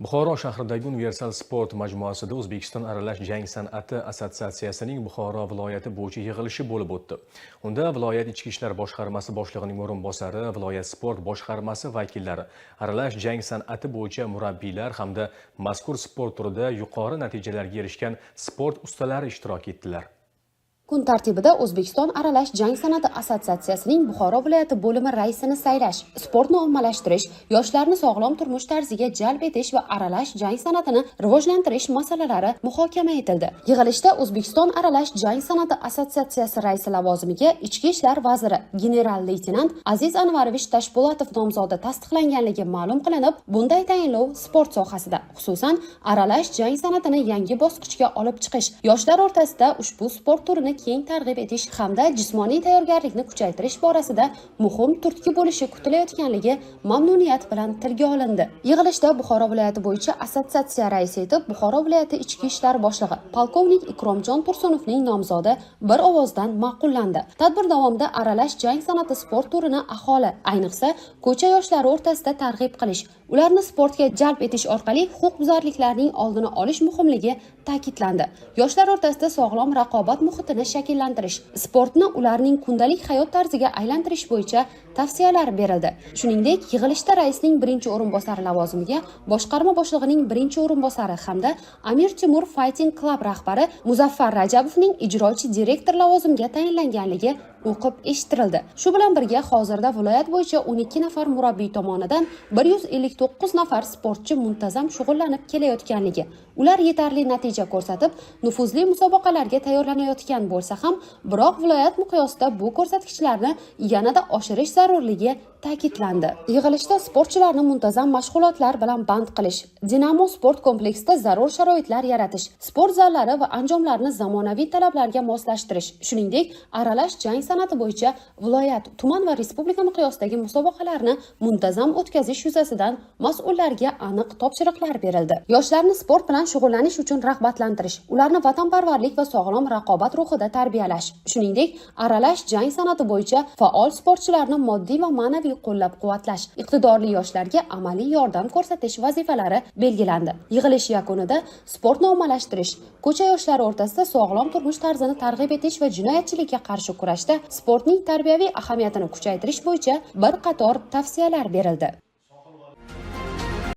Buxoro shahridagi Universal sport majmuasida O'zbekiston aralash jang san'ati assotsiatsiyasining Buxoro viloyati bo'yicha yig'ilishi bo'lib o'tdi. Unda viloyat ichki ishlar boshqarmasi boshlig'ining o'rinbosari, viloyat sport boshqarmasi vakillari, aralash jang san'ati bo'yicha murabbiylar hamda mazkur sport turida yuqori natijalarga erishgan sport ustalari ishtirok etdilar. Kun tartibida O'zbekiston aralash jang san'ati assotsiatsiyasining Buxoro viloyati bo'limi raisini saylash, sportni ommalashtirish, yoshlarni sog'lom turmush tarziga jalb etish va aralash jang san'atini rivojlantirish masalalari muhokama etildi. Yig'ilishda O'zbekiston aralash jang san'ati assotsiatsiyasi raisi lavozimiga Ichki ishlar vaziri general-leytenant Aziz Anvarovich Tashpo'latov nomzodi tasdiqlanganligi ma'lum qilinib, bunday tayinlov sport sohasida, xususan aralash jang san'atini yangi bosqichga olib chiqish, yoshlar o'rtasida ushbu sport turini keng targ'ib etish hamda jismoniy tayyorgarlikni kuchaytirish borasida muhim turtki bo'lishi kutilayotganligi mamnuniyat bilan tilga olindi. Yig'ilishda Buxoro viloyati bo'yicha assotsiatsiya raisi etib Buxoro viloyati ichki ishlar boshlig'i polkovnik Ikromjon Tursunovning nomzodi bir ovozdan ma'qullandi. Tadbir davomida aralash jang san'ati sport turini aholi, ayniqsa ko'cha yoshlari o'rtasida targ'ib qilish, ularni sportga jalb etish orqali huquqbuzarliklarning oldini olish muhimligi ta'kidlandi. Yoshlar o'rtasida sog'lom raqobat muhitini shakllantirish, sportni ularning kundalik hayot tarziga aylantirish bo'yicha tavsiyalar berildi. Shuningdek, yig'ilishda raisning birinchi o'rinbosari lavozimiga boshqarma boshlig'ining birinchi o'rinbosari hamda Amir Temur Fighting Club rahbari Muzaffar Rajabovning ijrochi direktor lavozimiga tayinlanganligi o'qib eshittirildi. Shu bilan birga hozirda viloyat bo'yicha 12 nafar murabbiy tomonidan 159 nafar sportchi muntazam shug'ullanib kelayotganligi, ular yetarli natija ko'rsatib, nufuzli musobaqalarga tayyorlanayotgan bo'lsa ham, biroq viloyat miqyosida bu ko'rsatkichlarni yanada oshirish zarurligi ta'kidlandi. Yig'ilishda sportchilarni muntazam mashg'ulotlar bilan band qilish, Dinamo sport kompleksida zarur sharoitlar yaratish, sport zallari va anjomlarni zamonaviy talablarga moslashtirish, shuningdek, aralash jang san'ati bo'yicha viloyat, tuman va respublika miqyosidagi musobaqalarni muntazam o'tkazish yuzasidan mas'ullarga aniq topshiriqlar berildi. Yoshlarni sport bilan shug'ullanish uchun rag'batlantirish, ularni vatanparvarlik va sog'lom raqobat ruhida tarbiyalash, shuningdek, aralash jang san'ati bo'yicha faol sportchilarni moddiy va ma'naviy qo'llab-quvvatlash, iqtidorli yoshlarga amaliy yordam ko'rsatish vazifalari belgilandi. Yig'ilish yakunida sportni ommalashtirish, ko'cha yoshlari o'rtasida sog'lom turmush tarzini targ'ib etish va jinoyatchilikka qarshi kurashda sportning tarbiyaviy ahamiyatini kuchaytirish bo'yicha bir qator tavsiyalar berildi.